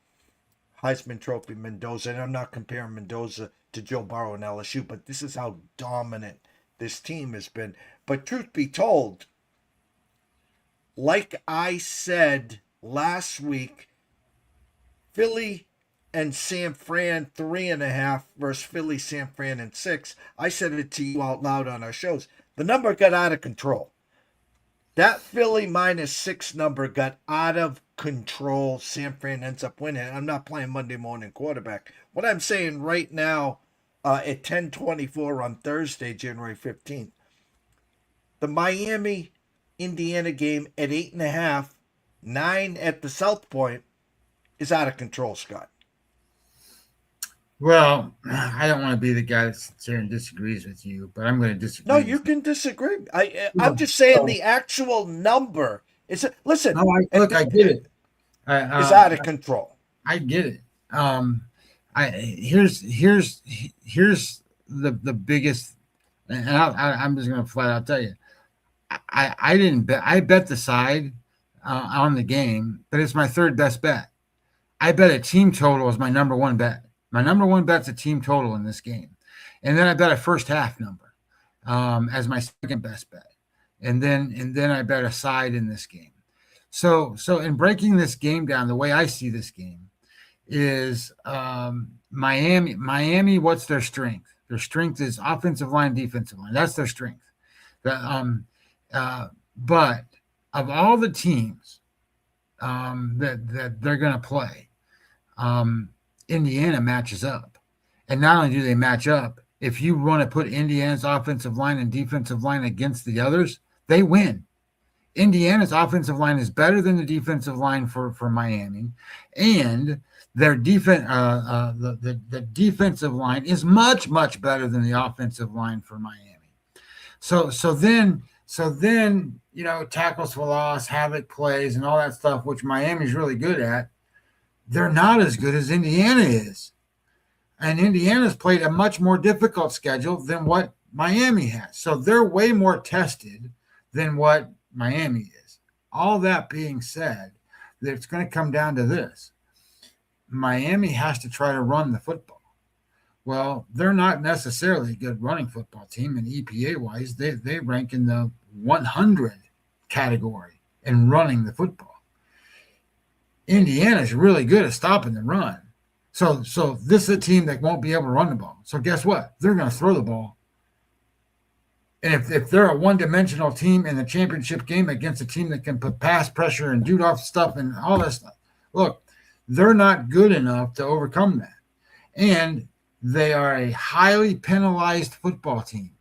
Heisman Trophy Mendoza, and I'm not comparing Mendoza to Joe Burrow and LSU, but this is how dominant this team has been. But truth be told, like I said last week, Philly and San Fran 3.5 versus Philly, San Fran, and 6. I said it to you out loud on our shows. The number got out of control. That Philly -6 number got out of control. San Fran ends up winning. I'm not playing Monday morning quarterback. What I'm saying right now, at 10:24 on Thursday, January 15th, the Miami Indiana game at 8.5, 9 at the South Point, is out of control, Scott. Well, I don't want to be the guy that sits here and disagrees with you, but I'm going to disagree. No, you can disagree. I'm just saying the actual number is. Listen, No, I get it. Is out of control. I get it. Here's the biggest, and I'm just going to flat out tell you, I didn't bet. I bet the side on the game, but it's my third best bet. I bet a team total is my number one bet. My number one bet's a team total in this game. And then I bet a first half number as my second best bet. And then I bet a side in this game. So in breaking this game down, the way I see this game is Miami, what's their strength? Their strength is offensive line, defensive line. That's their strength. But of all the teams that they're going to play, Indiana matches up. And not only do they match up, if you want to put Indiana's offensive line and defensive line against the others, they win. Indiana's offensive line is better than the defensive line for Miami, and their defense, the defensive line is much better than the offensive line for Miami. So then tackles for loss, havoc plays, and all that stuff, which Miami's really good at. They're not as good as Indiana is. And Indiana's played a much more difficult schedule than what Miami has. So they're way more tested than what Miami is. All that being said, it's going to come down to this. Miami has to try to run the football. Well, they're not necessarily a good running football team, and EPA-wise, they rank in the 100 category in running the football. Indiana's really good at stopping the run. So this is a team that won't be able to run the ball. So guess what? They're going to throw the ball. And if they're a one-dimensional team in the championship game against a team that can put pass pressure and do off stuff and all that stuff, look, they're not good enough to overcome that. And they are a highly penalized football team.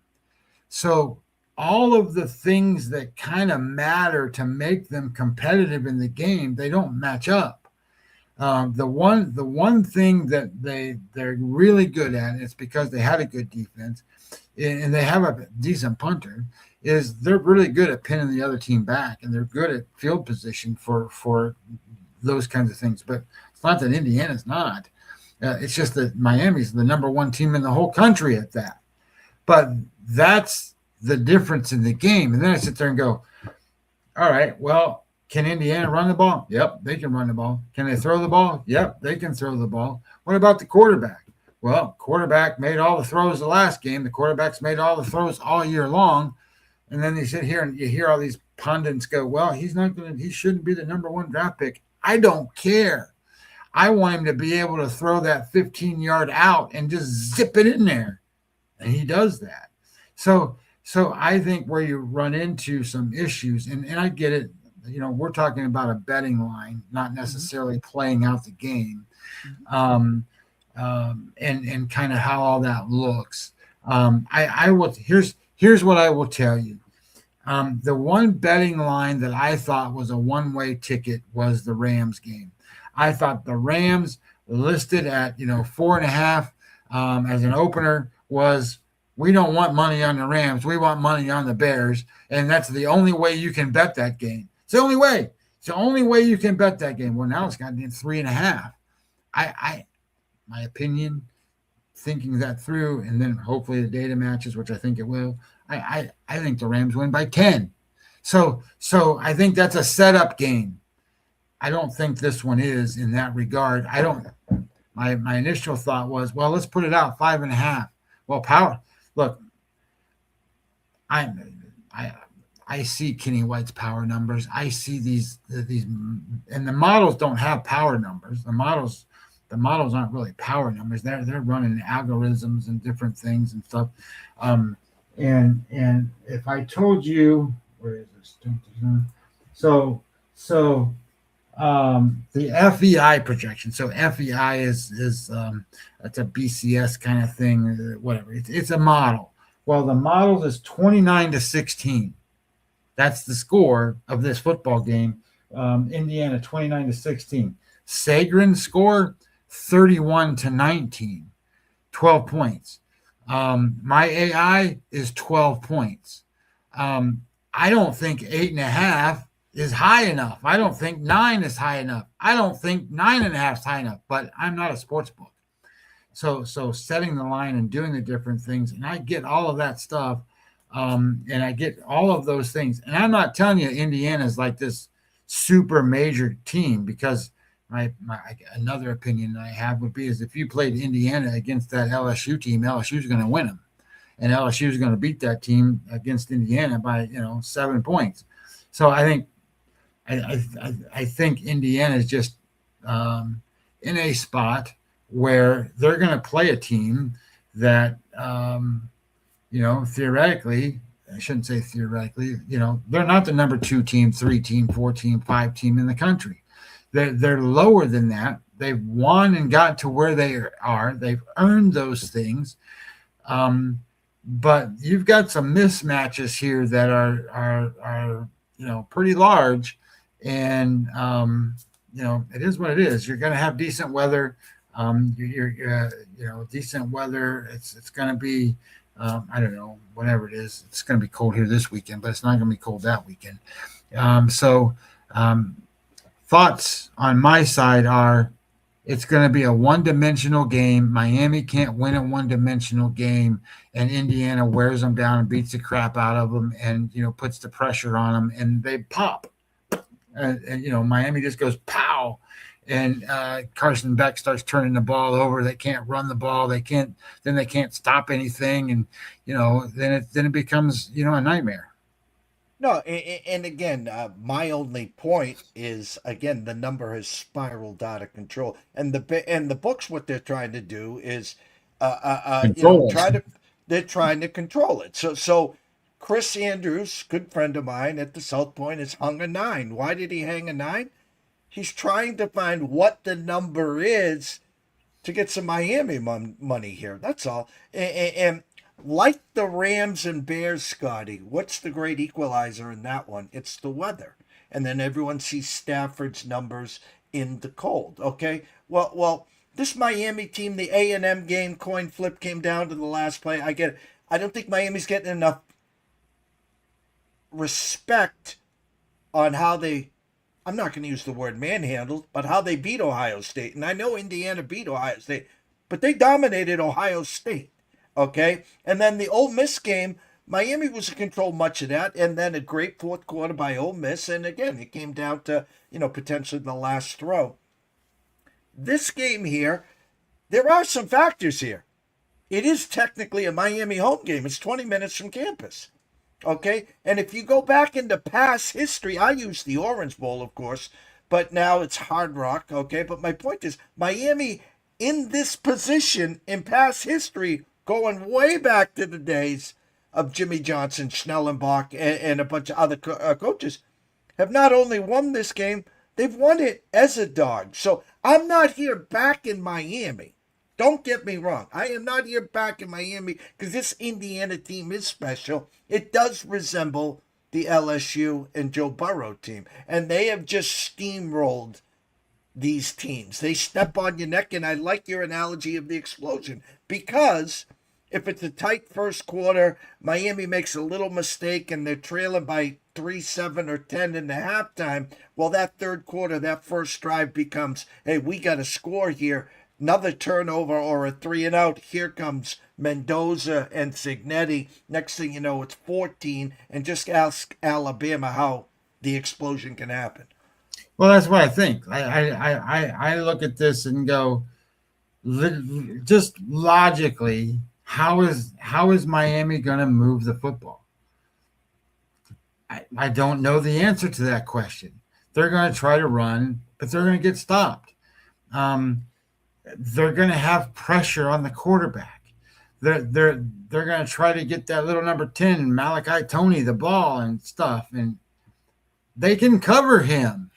So all of the things that kind of matter to make them competitive in the game, they don't match up. The one thing that they're really good at, it's because they had a good defense and they have a decent punter, is they're really good at pinning the other team back, and they're good at field position for those kinds of things. But it's not that Indiana's not. It's just that Miami's the number one team in the whole country at that. But that's the difference in the game. And then I sit there and go, all right, well, can Indiana run the ball? Yep, they can run the ball. Can they throw the ball? Yep, they can throw the ball. What about the quarterback? Well, quarterback made all the throws the last game. The quarterback's made all the throws all year long. And then they sit here and you hear all these pundits go, well, he shouldn't be the number one draft pick. I don't care. I want him to be able to throw that 15-yard out and just zip it in there. And he does that. So I think where you run into some issues, and I get it, we're talking about a betting line, not necessarily playing out the game, and kind of how all that looks. I will. Here's what I will tell you. The one betting line that I thought was a one-way ticket was the Rams game. I thought the Rams listed at 4.5 as an opener was, we don't want money on the Rams. We want money on the Bears. And that's the only way you can bet that game. It's the only way. It's the only way you can bet that game. Well, now it's got to be 3.5. My opinion, thinking that through, and then hopefully the data matches, which I think it will, I think the Rams win by 10. So I think that's a setup game. I don't think this one is in that regard. My initial thought was, well, let's put it out 5.5. Well, power. Look, I see Kenny White's power numbers. I see these, and the models don't have power numbers. The models aren't really power numbers. They're running algorithms and different things and stuff. And if I told you, where is this? So the FEI projection. So FEI is it's a BCS kind of thing, whatever. It's a model. Well, the model is 29-16. That's the score of this football game. Indiana 29-16. Sagrin's score 31-19, 12 points. My AI is 12 points. I don't think 8.5 is high enough. I don't think 9 is high enough. I don't think 9.5 is high enough, but I'm not a sports book. So setting the line and doing the different things, and I get all of that stuff, and I get all of those things. And I'm not telling you Indiana is like this super major team, because my another opinion I have would be is if you played Indiana against that LSU team, LSU is going to win them, and LSU is going to beat that team against Indiana by 7 points. So I think I think Indiana is just in a spot where they're going to play a team that theoretically, I shouldn't say theoretically, they're not the number 2 team, 3 team, 4 team, 5 team in the country. They're lower than that. They've won and got to where they are. They've earned those things. But you've got some mismatches here that are pretty large. And, it is what it is. You're going to have decent weather. Decent weather. It's going to be, I don't know, whatever it is. It's going to be cold here this weekend, but it's not going to be cold that weekend. Thoughts on my side are it's going to be a one-dimensional game. Miami can't win a one-dimensional game, and Indiana wears them down and beats the crap out of them and, puts the pressure on them, and they pop. Miami just goes pow, and Carson Beck starts turning the ball over. They can't run the ball. They can't stop anything, and then it becomes a nightmare. No, and again, my only point is, again, the number has spiraled out of control, and the books, what they're trying to do is, they're trying to control it. So Chris Andrews, good friend of mine at the South Point, has hung a 9. Why did he hang a 9? He's trying to find what the number is to get some Miami money here. That's all. And like the Rams and Bears, Scotty, what's the great equalizer in that one? It's the weather. And then everyone sees Stafford's numbers in the cold, okay? Well, this Miami team, the A&M game, coin flip came down to the last play. I get it. I don't think Miami's getting enough respect on how they I'm not going to use the word manhandled, but how they beat Ohio State. And I know Indiana beat Ohio State, but they dominated Ohio State. Okay. And then the Ole Miss game, Miami was in control much of that. And then a great fourth quarter by Ole Miss. And again, it came down to, potentially the last throw. This game here, there are some factors here. It is technically a Miami home game. It's 20 minutes from campus. Okay? And if you go back into past history, I use the Orange Bowl, of course, but now it's Hard Rock. Okay? But my point is, Miami in this position in past history, going way back to the days of Jimmy Johnson, Schnellenbach, and a bunch of other coaches, have not only won this game, they've won it as a dog. So I'm not here back in Miami. Don't get me wrong. I am not here back in Miami because this Indiana team is special. It does resemble the LSU and Joe Burrow team. And they have just steamrolled these teams. They step on your neck, and I like your analogy of the explosion. Because if it's a tight first quarter, Miami makes a little mistake and they're trailing by 3, 7, or 10 in the halftime, well, that third quarter, that first drive becomes, hey, we got to score here. Another turnover or a 3-and-out. Here comes Mendoza and Signetti. Next thing you know, it's 14. And just ask Alabama how the explosion can happen. Well, that's what I think. I look at this and go, just logically, how is Miami going to move the football? I don't know the answer to that question. They're going to try to run, but they're going to get stopped. They're going to have pressure on the quarterback. They're going to try to get that little number 10, Malachi Toney, the ball and stuff, and they can cover him.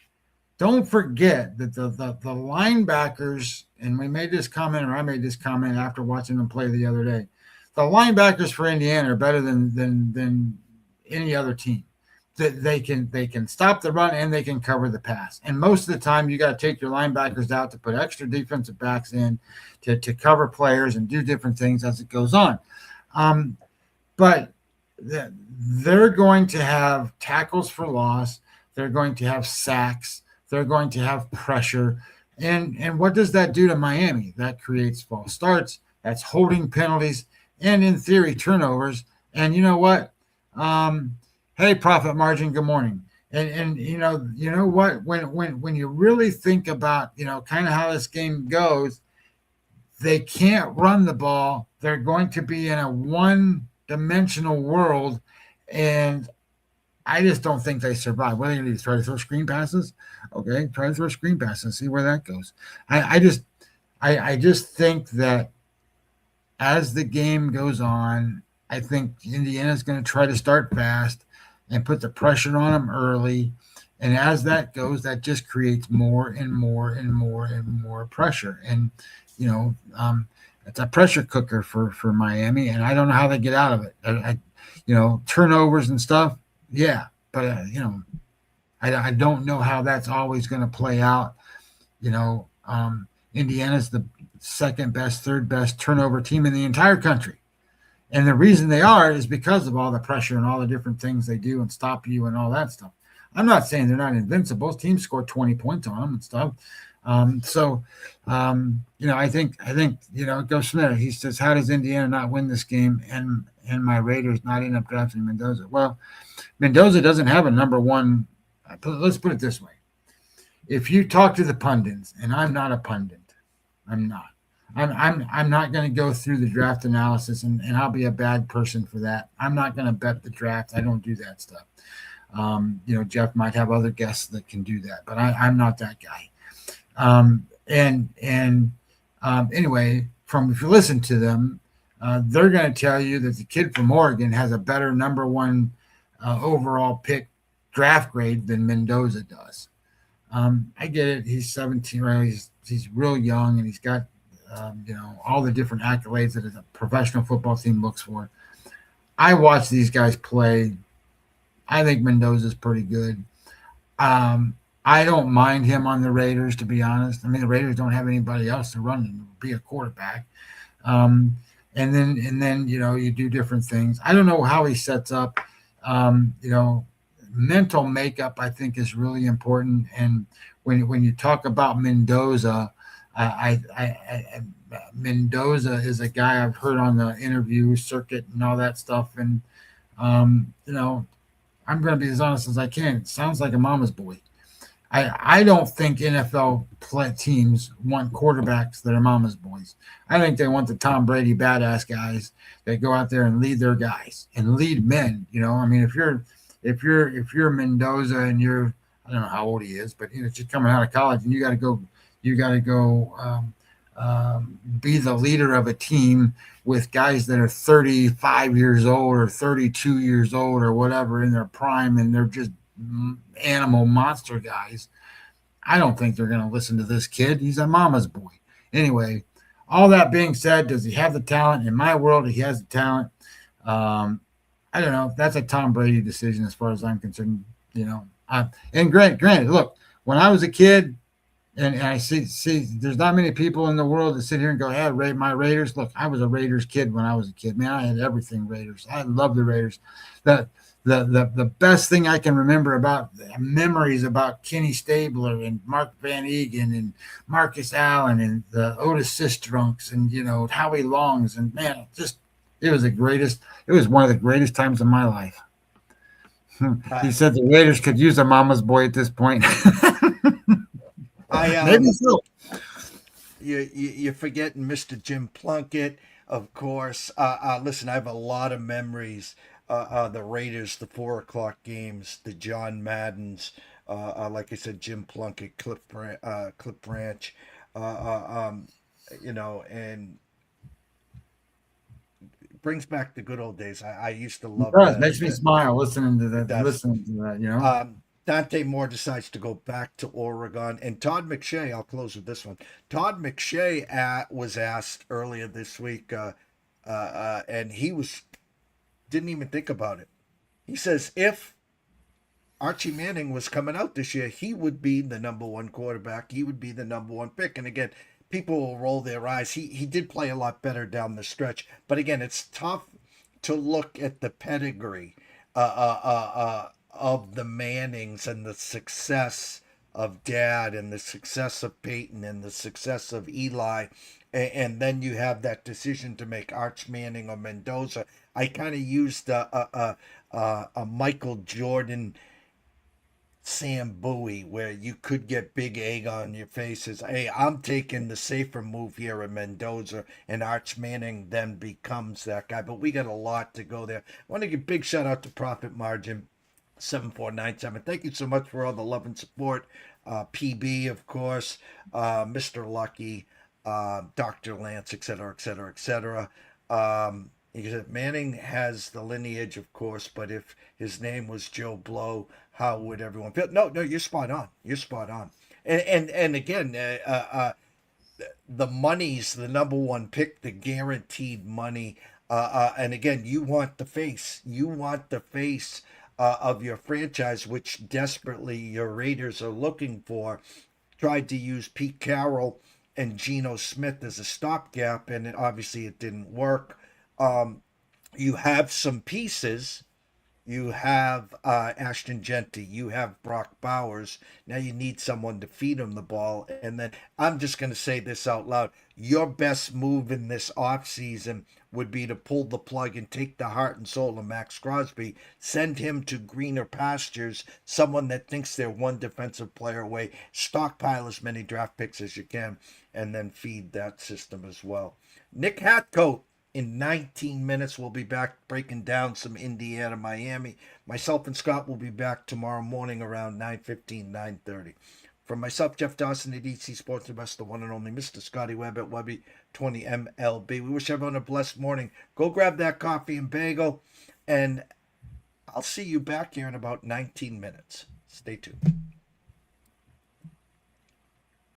Don't forget that the linebackers, and we made this comment, or I made this comment after watching them play the other day. The linebackers for Indiana are better than any other team. They can stop the run and they can cover the pass. And most of the time, you got to take your linebackers out to put extra defensive backs in to cover players and do different things as it goes on. But they're going to have tackles for loss. They're going to have sacks. They're going to have pressure. And what does that do to Miami? That creates false starts. That's holding penalties and, in theory, turnovers. And you know what? Hey, Profit Margin, good morning. And you know what? When you really think about, kind of how this game goes, they can't run the ball. They're going to be in a one-dimensional world, and I just don't think they survive. What are they going to do? Try to throw screen passes? Okay, try to throw screen passes, see where that goes. I just think that as the game goes on, I think Indiana's going to try to start fast and put the pressure on them early. And as that goes, that just creates more and more and more and more pressure. And, it's a pressure cooker for Miami, and I don't know how they get out of it. Turnovers and stuff, yeah. But, I don't know how that's always going to play out. Indiana's the second best, third best turnover team in the entire country. And the reason they are is because of all the pressure and all the different things they do and stop you and all that stuff. I'm not saying they're not invincible. Teams score 20 points on them and stuff. I think it goes from there. He says, how does Indiana not win this game and my Raiders not end up drafting Mendoza? Well, Mendoza doesn't have a number one. Let's put it this way. If you talk to the pundits, and I'm not a pundit, I'm not going to go through the draft analysis, and I'll be a bad person for that. I'm not going to bet the draft. I don't do that stuff. Jeff might have other guests that can do that, but I'm not that guy. Anyway, if you listen to them, they're going to tell you that the kid from Oregon has a better number one overall pick draft grade than Mendoza does. I get it. He's 17, right? He's real young, and he's got all the different accolades that a professional football team looks for. I watch these guys play. I think Mendoza's pretty good. I don't mind him on the Raiders, to be honest. I mean, the Raiders don't have anybody else to run and be a quarterback. And then you do different things. I don't know how he sets up. mental makeup, I think, is really important. And when you talk about Mendoza, Mendoza is a guy I've heard on the interview circuit and all that stuff. And you know, I'm going to be as honest as I can. It sounds like a mama's boy. I don't think NFL teams want quarterbacks that are mama's boys. I think they want the Tom Brady badass guys that go out there and lead their guys and lead men. You know, I mean, if you're Mendoza and you're, I don't know how old he is, but you know, just coming out of college and you got to go be the leader of a team with guys that are 35 years old or 32 years old or whatever in their prime, and they're just animal monster guys. I don't think they're going to listen to this kid. He's a mama's boy. Anyway, all that being said, does he have the talent? In my world, he has the talent. I don't know. That's a Tom Brady decision as far as I'm concerned. You know, and granted, look, when I was a kid, and I see there's not many people in the world that sit here and go, "Hey, rate my Raiders." Look, I was a Raiders kid when I was a kid. Man, I had everything Raiders. I love the Raiders. The best thing I can remember about memories about Kenny Stabler and Mark Van Egan and Marcus Allen and the Otis Sistrunks and, you know, Howie Longs, and man, it was one of the greatest times of my life. He said the Raiders could use a mama's boy at this point. Maybe so. You're forgetting Mr. Jim Plunkett, of course. Listen, I have a lot of memories. The Raiders, the 4:00 games, the John Maddens, like I said, Jim Plunkett, Cliff Branch, you know, and brings back the good old days. I used to love that. Makes me smile listening to that. You know. Dante Moore decides to go back to Oregon, and Todd McShay. I'll close with this one. Todd McShay was asked earlier this week, and he didn't even think about it. He says if Archie Manning was coming out this year, he would be the number one quarterback. He would be the number one pick. And again, people will roll their eyes. He did play a lot better down the stretch. But again, it's tough to look at the pedigree of the Mannings and the success of Dad and the success of Peyton and the success of Eli. And then you have that decision to make, Arch Manning or Mendoza. I kind of used a Michael Jordan, Sam Bowie, where you could get big egg on your faces. Hey, I'm taking the safer move here at Mendoza, and Arch Manning then becomes that guy. But we got a lot to go there. I want to give a big shout out to Profit Margin 7497. Thank you so much for all the love and support. PB, of course, Mr. Lucky, Dr. Lance, etc., etc., etc. He said Manning has the lineage, of course, but if his name was Joe Blow, how would everyone feel? No, you're spot on. You're spot on. And again, the money's the number one pick, the guaranteed money. And again, you want the face. You want the face of your franchise, which desperately your Raiders are looking for. Tried to use Pete Carroll and Geno Smith as a stopgap, and obviously it didn't work. You have some pieces. You have Ashton Genty. You have Brock Bowers. Now you need someone to feed him the ball. And then I'm just going to say this out loud. Your best move in this offseason would be to pull the plug and take the heart and soul of Max Crosby, send him to greener pastures, someone that thinks they're one defensive player away, stockpile as many draft picks as you can, and then feed that system as well. Nick Hatcoat, in 19 minutes, we'll be back breaking down some Indiana, Miami. Myself and Scott will be back tomorrow morning around 9:15, 9:30. From myself, Jeff Dawson at EC Sports Invest, the one and only Mr. Scotty Webb at Webby20MLB. We wish everyone a blessed morning. Go grab that coffee and bagel, and I'll see you back here in about 19 minutes. Stay tuned.